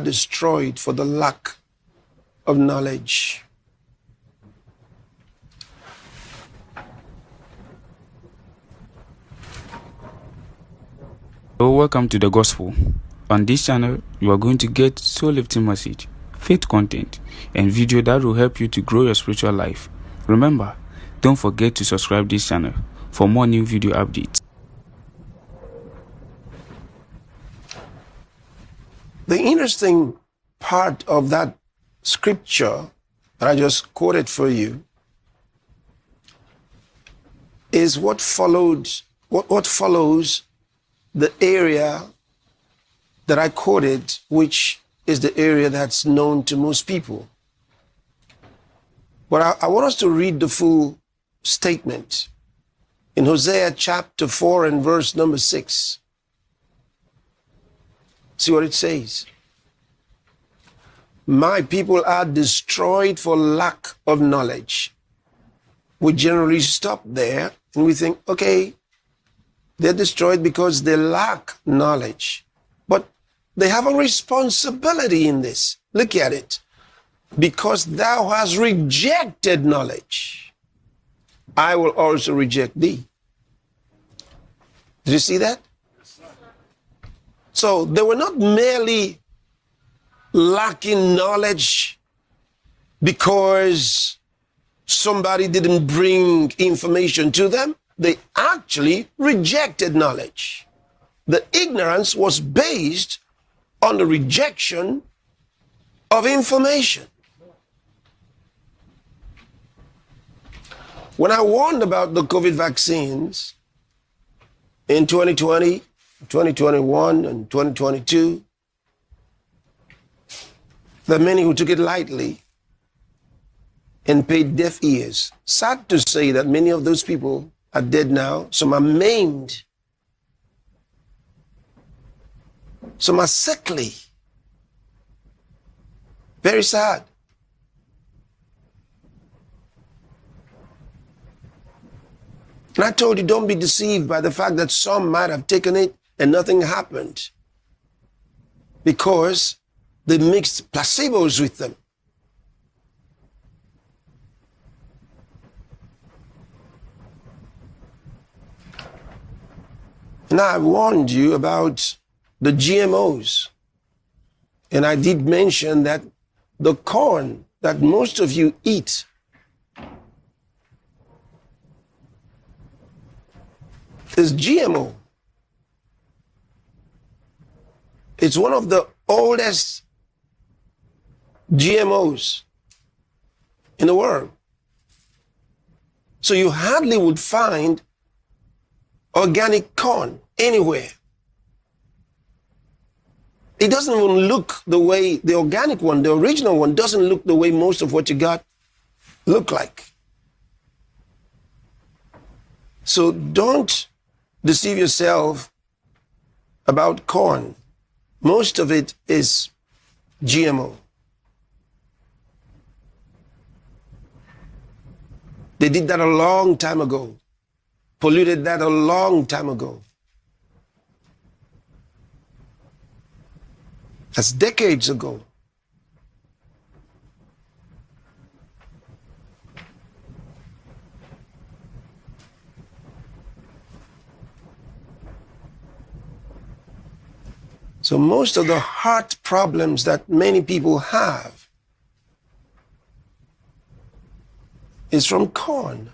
destroyed for the lack of knowledge. Hello, welcome to the gospel. On this channel, you are going to get soul-lifting message, faith content, and video that will help you to grow your spiritual life. Remember, don't forget to subscribe this channel for more new video updates. The interesting part of that scripture that I just quoted for you is what follows the area that I quoted, which is the area that's known to most people. But I want us to read the full statement in Hosea chapter 4 and verse number 6. See what it says. My people are destroyed for lack of knowledge. We generally stop there and we think, okay, they're destroyed because they lack knowledge. But they have a responsibility in this. Look at it. Because thou hast rejected knowledge, I will also reject thee. Did you see that? So they were not merely lacking knowledge because somebody didn't bring information to them. They actually rejected knowledge. The ignorance was based on the rejection of information. When I warned about the COVID vaccines in 2020, 2021, and 2022, there are many who took it lightly and paid deaf ears. Sad to say that many of those people are dead now. Some are maimed. Some are sickly. Very sad. And I told you, don't be deceived by the fact that some might have taken it and nothing happened, because they mixed placebos with them. And I warned you about the GMOs. And I did mention that the corn that most of you eat is GMO. It's one of the oldest GMOs in the world. So you hardly would find organic corn anywhere. It doesn't even look the way the organic one, the original one, doesn't look the way most of what you got look like. So don't deceive yourself about corn. Most of it is GMO. They did that a long time ago. Polluted that a long time ago. That's decades ago. So most of the heart problems that many people have is from corn.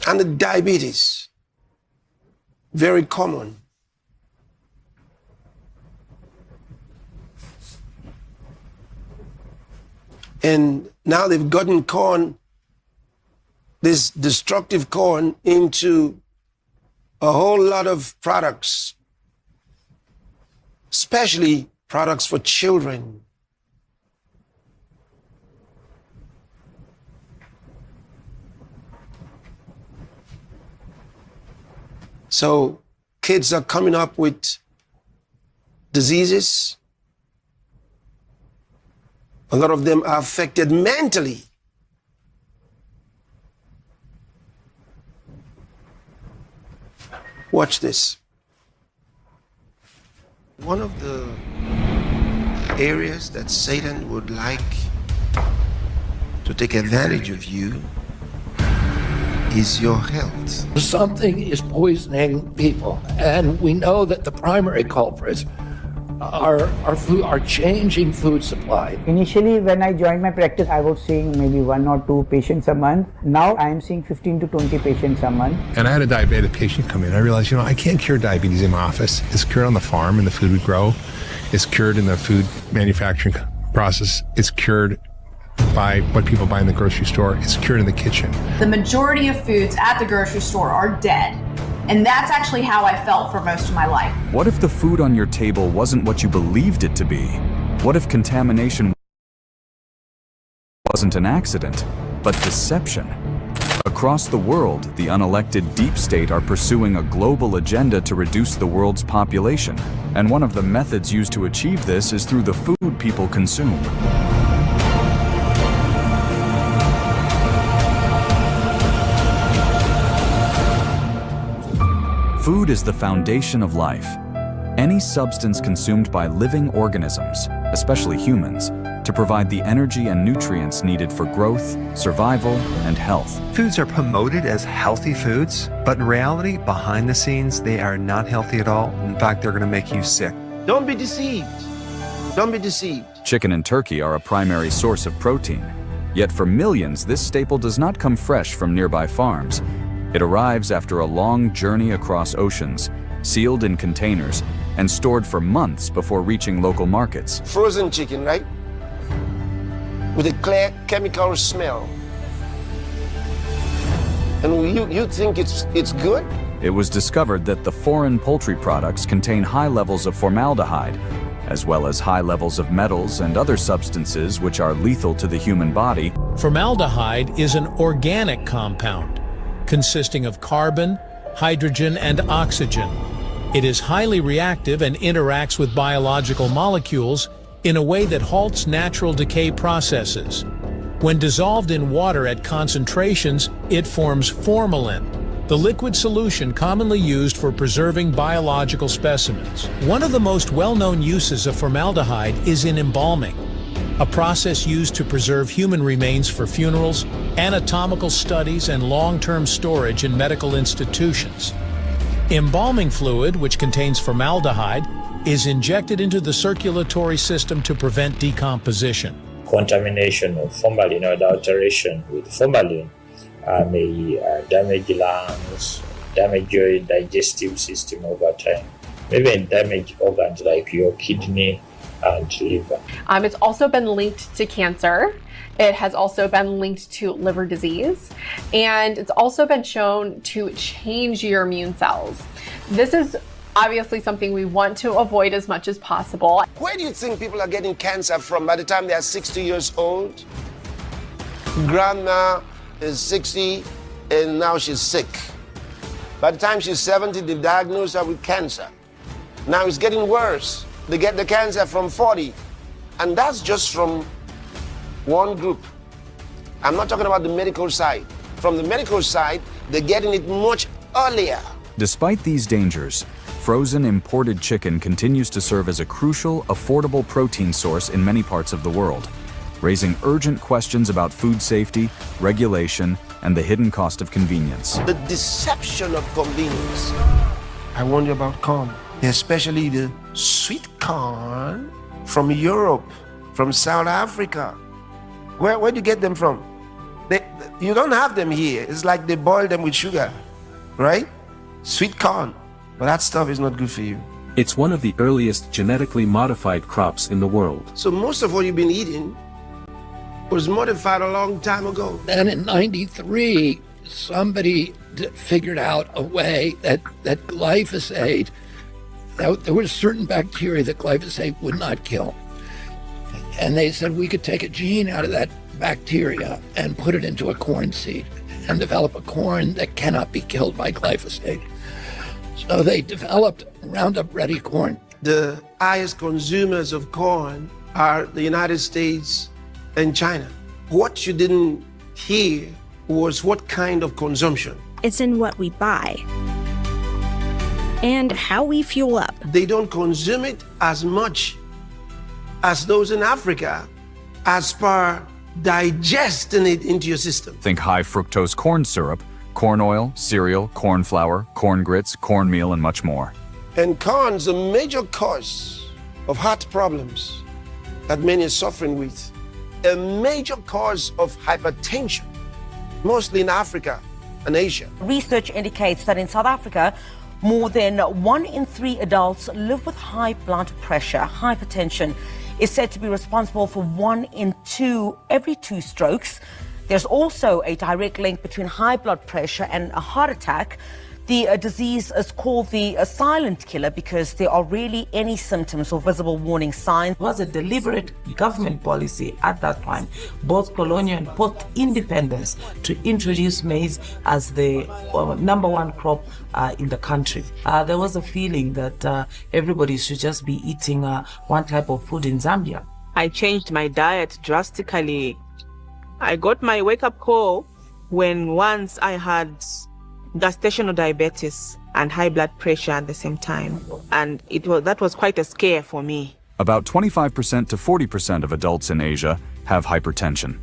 And the diabetes, very common. And now they've gotten corn, this destructive corn, into a whole lot of products, especially products for children. So kids are coming up with diseases. A lot of them are affected mentally. Watch this. One of the areas that Satan would like to take advantage of you is your health. Something is poisoning people, and we know that the primary culprits are changing food supply. Initially, when I joined my practice, I was seeing maybe 1 or 2 patients a month. Now I am seeing 15 to 20 patients a month. And I had a diabetic patient come in. I realized, I can't cure diabetes in my office. It's cured on the farm in the food we grow. It's cured in the food manufacturing process. It's cured by what people buy in the grocery store. It's cured in the kitchen. The majority of foods at the grocery store are dead. And that's actually how I felt for most of my life. What if the food on your table wasn't what you believed it to be? What if contamination wasn't an accident, but deception? Across the world, the unelected deep state are pursuing a global agenda to reduce the world's population. And one of the methods used to achieve this is through the food people consume. Food is the foundation of life. Any substance consumed by living organisms, especially humans, to provide the energy and nutrients needed for growth, survival, and health. Foods are promoted as healthy foods, but in reality, behind the scenes, they are not healthy at all. In fact, they're going to make you sick. Don't be deceived. Don't be deceived. Chicken and turkey are a primary source of protein. Yet for millions, this staple does not come fresh from nearby farms. It arrives after a long journey across oceans, sealed in containers, and stored for months before reaching local markets. Frozen chicken, right? With a clear chemical smell. And you think it's good? It was discovered that the foreign poultry products contain high levels of formaldehyde, as well as high levels of metals and other substances which are lethal to the human body. Formaldehyde is an organic compound consisting of carbon, hydrogen, and oxygen. It is highly reactive and interacts with biological molecules in a way that halts natural decay processes. When dissolved in water at concentrations, it forms formalin, the liquid solution commonly used for preserving biological specimens. One of the most well-known uses of formaldehyde is in embalming, a process used to preserve human remains for funerals, anatomical studies, and long-term storage in medical institutions. Embalming fluid, which contains formaldehyde, is injected into the circulatory system to prevent decomposition. Contamination of formalin or adulteration with formalin may damage lungs, damage your digestive system over time, even damage organs like your kidney and liver. It's also been linked to cancer. It has also been linked to liver disease, and it's also been shown to change your immune cells. This is obviously something we want to avoid as much as possible. Where do you think people are getting cancer from by the time they are 60 years old? Grandma is 60 and now she's sick. By the time she's 70, they diagnose her with cancer. Now it's getting worse. They get the cancer from 40. And that's just from one group. I'm not talking about the medical side. From the medical side, they're getting it much earlier. Despite these dangers, frozen imported chicken continues to serve as a crucial, affordable protein source in many parts of the world, raising urgent questions about food safety, regulation, and the hidden cost of convenience. The deception of convenience. I wonder about corn, especially the sweet corn from Europe, from South Africa. Where do you get them from? You don't have them here. It's like they boil them with sugar, right? Sweet corn. But that stuff is not good for you. It's one of the earliest genetically modified crops in the world. So most of what you've been eating was modified a long time ago. Then in '93, somebody figured out a way that glyphosate, there were certain bacteria that glyphosate would not kill. And they said we could take a gene out of that bacteria and put it into a corn seed and develop a corn that cannot be killed by glyphosate. So they developed Roundup Ready corn. The highest consumers of corn are the United States and China. What you didn't hear was what kind of consumption. It's in what we buy. and how we fuel up. They don't consume it as much as those in Africa as per digesting it into your system. Think high fructose corn syrup, corn oil, cereal, corn flour, corn grits, cornmeal, and much more. And corn's a major cause of heart problems that many are suffering with. A major cause of hypertension, mostly in Africa and Asia. Research indicates that in South Africa, more than 1 in 3 adults live with high blood pressure. Hypertension is said to be responsible for 1 in 2 every 2 strokes. There's also a direct link between high blood pressure and a heart attack. The disease is called the silent killer because there are rarely any symptoms or visible warning signs. It was a deliberate government policy at that time, both colonial and post-independence, to introduce maize as the number 1 crop in the country. There was a feeling that everybody should just be eating one type of food in Zambia. I changed my diet drastically. I got my wake-up call when once I had gestational diabetes and high blood pressure at the same time, and that was quite a scare for me. About 25% to 40% of adults in Asia have hypertension.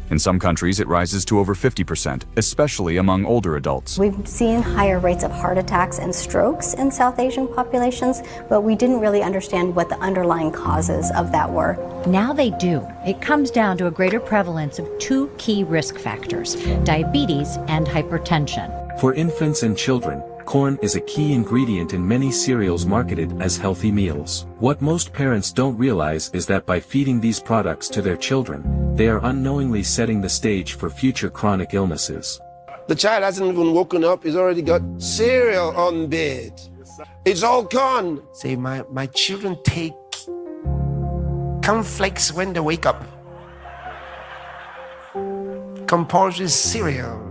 In some countries, it rises to over 50%, especially among older adults. We've seen higher rates of heart attacks and strokes in South Asian populations, but we didn't really understand what the underlying causes of that were. Now they do. It comes down to a greater prevalence of 2 key risk factors, diabetes and hypertension. For infants and children, corn is a key ingredient in many cereals marketed as healthy meals. What most parents don't realize is that by feeding these products to their children, they are unknowingly setting the stage for future chronic illnesses. The child hasn't even woken up, he's already got cereal on bed. It's all corn. Say, my children take cornflakes when they wake up. Compulsory cereals.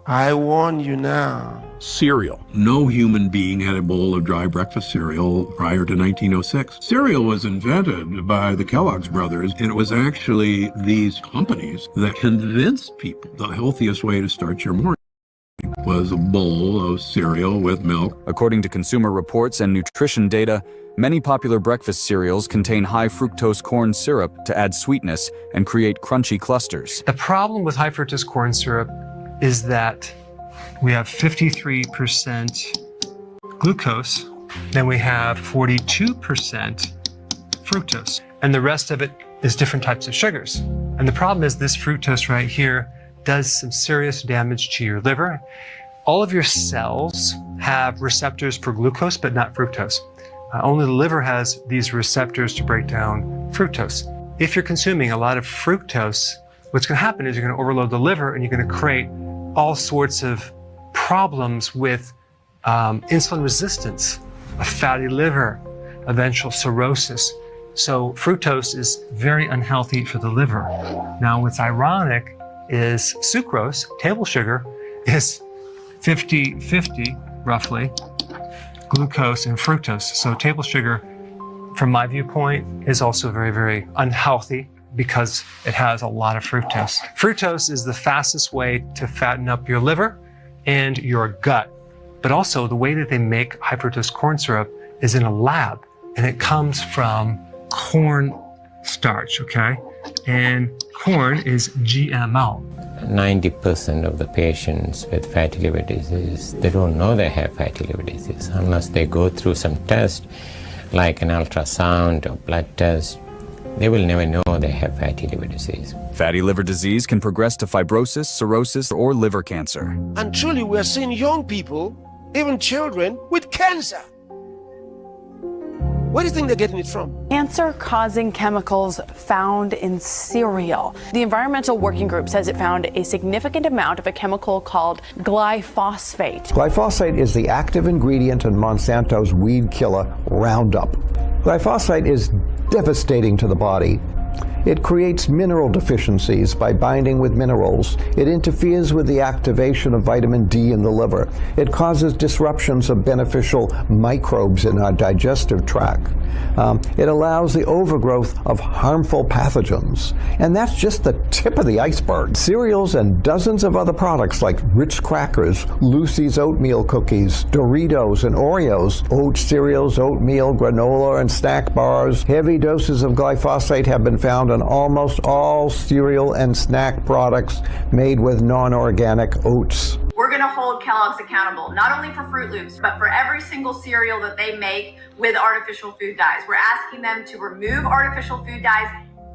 I warn you now. Cereal. No human being had a bowl of dry breakfast cereal prior to 1906. Cereal was invented by the Kellogg's brothers, and it was actually these companies that convinced people the healthiest way to start your morning was a bowl of cereal with milk. According to Consumer Reports and nutrition data, many popular breakfast cereals contain high fructose corn syrup to add sweetness and create crunchy clusters. The problem with high fructose corn syrup is that we have 53% glucose, then we have 42% fructose, and the rest of it is different types of sugars. And the problem is this fructose right here does some serious damage to your liver. All of your cells have receptors for glucose, but not fructose. Only the liver has these receptors to break down fructose. If you're consuming a lot of fructose, what's going to happen is you're going to overload the liver and you're going to create all sorts of problems with insulin resistance, a fatty liver, eventual cirrhosis. So fructose is very unhealthy for the liver. Now, what's ironic is sucrose, table sugar, is 50-50, roughly, glucose and fructose. So table sugar, from my viewpoint, is also very, very unhealthy because it has a lot of fructose. Fructose is the fastest way to fatten up your liver and your gut. But also the way that they make high fructose corn syrup is in a lab, and it comes from corn starch, okay? And corn is GMO. 90% of the patients with fatty liver disease, they don't know they have fatty liver disease unless they go through some test like an ultrasound or blood test. They will never know they have fatty liver disease. Fatty liver disease can progress to fibrosis, cirrhosis, or liver cancer. And truly, we are seeing young people, even children, with cancer. Where do you think they're getting it from? Cancer-causing chemicals found in cereal. The Environmental Working Group says it found a significant amount of a chemical called glyphosate. Glyphosate is the active ingredient in Monsanto's weed killer Roundup. Glyphosate is devastating to the body. It creates mineral deficiencies by binding with minerals. It interferes with the activation of vitamin D in the liver. It causes disruptions of beneficial microbes in our digestive tract. It allows the overgrowth of harmful pathogens. And that's just the tip of the iceberg. Cereals and dozens of other products like Ritz crackers, Lucy's oatmeal cookies, Doritos and Oreos, oat cereals, oatmeal, granola, and snack bars. Heavy doses of glyphosate have been found in almost all cereal and snack products made with non-organic oats. We're going to hold Kellogg's accountable, not only for Fruit Loops, but for every single cereal that they make with artificial food dyes. We're asking them to remove artificial food dyes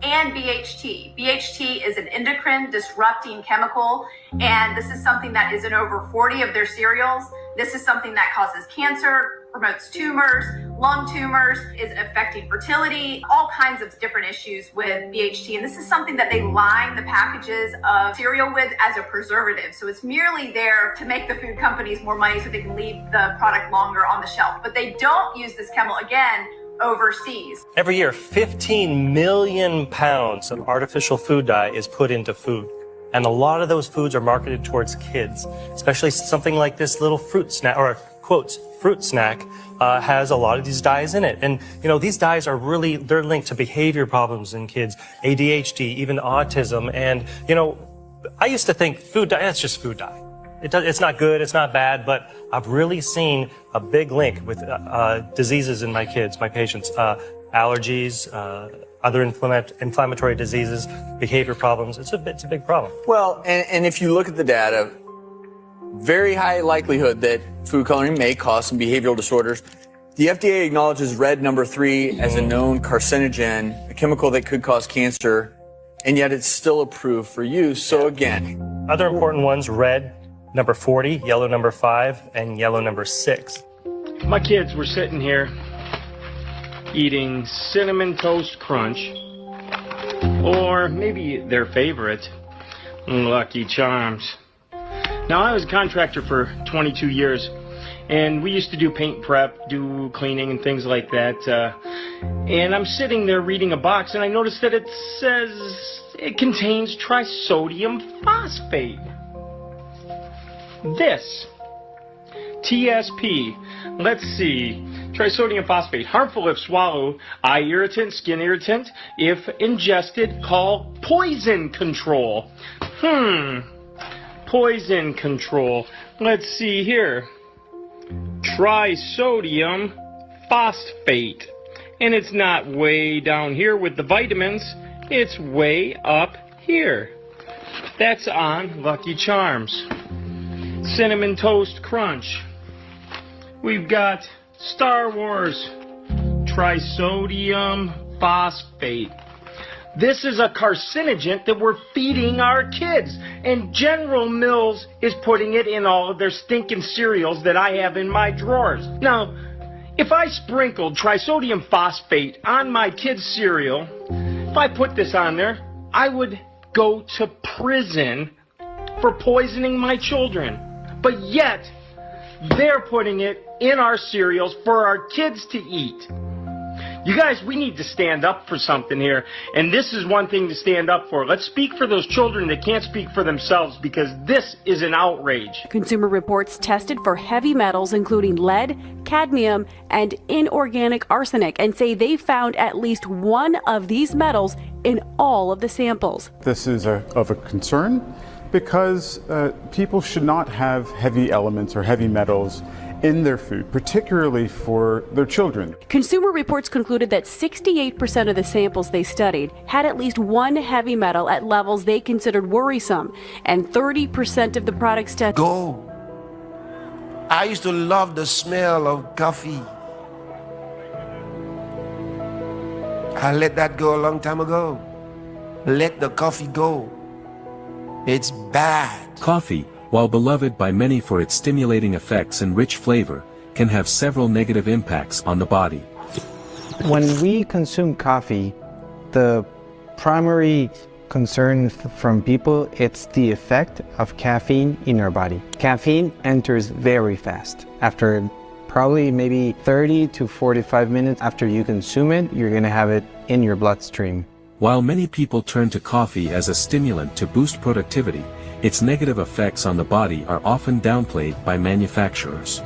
and BHT. BHT is an endocrine disrupting chemical, and this is something that is in over 40 of their cereals. This is something that causes cancer, promotes tumors, lung tumors, is affecting fertility, all kinds of different issues with BHT. And this is something that they line the packages of cereal with as a preservative. So it's merely there to make the food companies more money so they can leave the product longer on the shelf. But they don't use this chemical, again, overseas. Every year, 15 million pounds of artificial food dye is put into food. And a lot of those foods are marketed towards kids, especially something like this little fruit snack, or quotes, fruit snack, has a lot of these dyes in it. And, you know, these dyes are really, they're linked to behavior problems in kids, ADHD, even autism. And, you know, I used to think food dye, that's just food dye. It's not good, it's not bad, but I've really seen a big link with diseases in my kids, my patients, allergies, other inflammatory diseases, behavior problems. It's a big problem. Well, and if you look at the data, very high likelihood that food coloring may cause some behavioral disorders. The FDA acknowledges red number 3 as a known carcinogen, a chemical that could cause cancer, and yet it's still approved for use. So again, other important ones, red number 40, yellow number 5, and yellow number 6. My kids were sitting here eating Cinnamon Toast Crunch, or maybe their favorite, Lucky Charms. Now, I was a contractor for 22 years, and we used to do paint prep, do cleaning and things like that. And I'm sitting there reading a box, and I noticed that it says it contains trisodium phosphate. This, TSP, let's see, trisodium phosphate, harmful if swallowed, eye irritant, skin irritant, if ingested, call poison control. Poison control. Let's see here. Trisodium phosphate. And it's not way down here with the vitamins. It's way up here. That's on Lucky Charms. Cinnamon Toast Crunch. We've got Star Wars. Trisodium phosphate. This is a carcinogen that we're feeding our kids. And General Mills is putting it in all of their stinking cereals that I have in my drawers. Now, if I sprinkled trisodium phosphate on my kids' cereal, if I put this on there, I would go to prison for poisoning my children. But yet, they're putting it in our cereals for our kids to eat. You guys, we need to stand up for something here, and this is one thing to stand up for. Let's speak for those children that can't speak for themselves, because this is an outrage. Consumer Reports tested for heavy metals including lead, cadmium, and inorganic arsenic, and say they found at least one of these metals in all of the samples. This is of a concern because people should not have heavy elements or heavy metals in their food, particularly for their children. Consumer Reports concluded that 68% of the samples they studied had at least one heavy metal at levels they considered worrisome, and 30% of the products tested. Go. I used to love the smell of coffee. I let that go a long time ago. Let the coffee go. It's bad. Coffee, while beloved by many for its stimulating effects and rich flavor, can have several negative impacts on the body. When we consume coffee, the primary concern from people, it's the effect of caffeine in our body. Caffeine enters very fast. After probably maybe 30 to 45 minutes after you consume it, you're going to have it in your bloodstream. While many people turn to coffee as a stimulant to boost productivity, its negative effects on the body are often downplayed by manufacturers.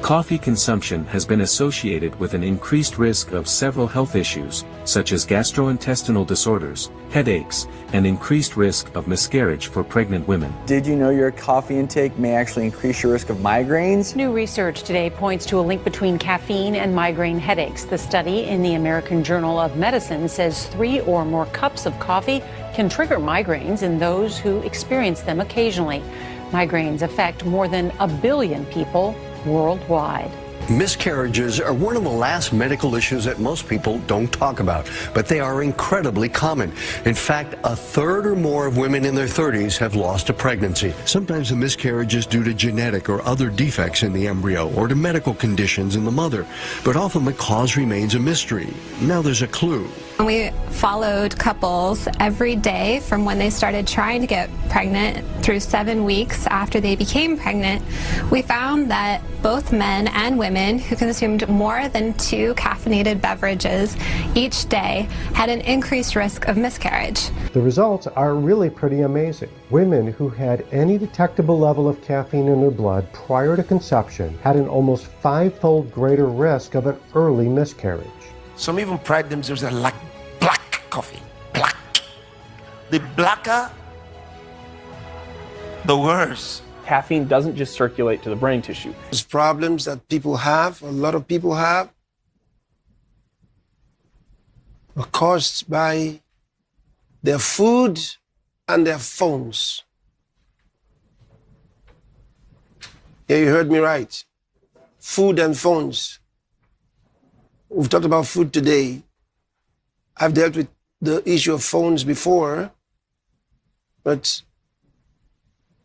Coffee consumption has been associated with an increased risk of several health issues, such as gastrointestinal disorders, headaches, and increased risk of miscarriage for pregnant women. Did you know your coffee intake may actually increase your risk of migraines? New research today points to a link between caffeine and migraine headaches. The study in the American Journal of Medicine says 3 or more cups of coffee can trigger migraines in those who experience them occasionally. Migraines affect more than 1 billion people worldwide. Miscarriages are one of the last medical issues that most people don't talk about, but they are incredibly common. In fact, 1/3 or more of women in their 30s have lost a pregnancy. Sometimes the miscarriage is due to genetic or other defects in the embryo or to medical conditions in the mother, but often the cause remains a mystery. Now there's a clue. We followed couples every day from when they started trying to get pregnant through 7 weeks after they became pregnant. We found that both men and women who consumed more than 2 caffeinated beverages each day had an increased risk of miscarriage. The results are really pretty amazing. Women who had any detectable level of caffeine in their blood prior to conception had an almost 5-fold greater risk of an early miscarriage. Some even pride themselves as like black coffee. Black. The blacker, the worse. Caffeine doesn't just circulate to the brain tissue. There's problems that people have, a lot of people have, are caused by their food and their phones. Yeah, you heard me right. Food and phones. We've talked about food today. I've dealt with the issue of phones before, but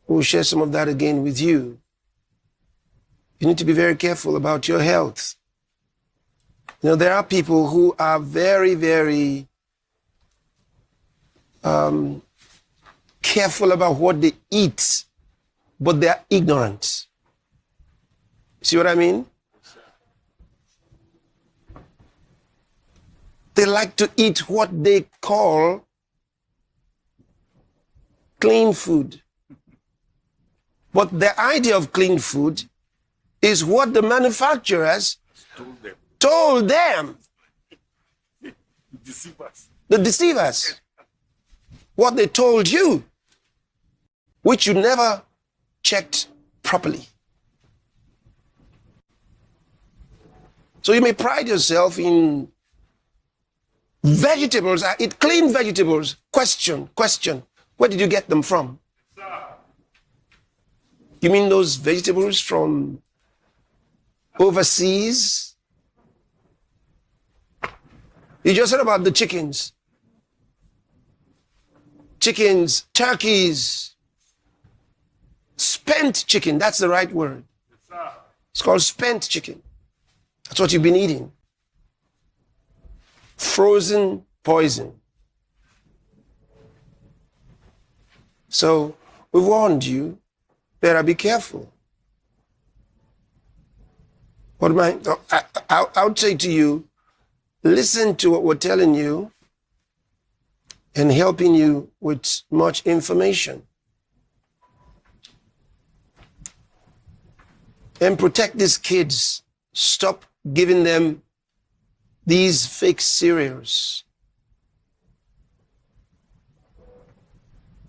we'll share some of that again with you. You need to be very careful about your health. You know, there are people who are very, very careful about what they eat, but they're ignorant. See what I mean? They like to eat what they call clean food. But the idea of clean food is what the manufacturers told them. The deceivers. What they told you, which you never checked properly. So you may pride yourself in vegetables. I eat clean vegetables. Question. Where did you get them from? You mean those vegetables from overseas? You just heard about the chickens. Chickens, turkeys, spent chicken, that's the right word. It's called spent chicken. That's what you've been eating. Frozen poison. So we warned you. Better be careful. What am I would say to you, listen to what we're telling you and helping you with much information. And protect these kids. Stop giving them these fake cereals.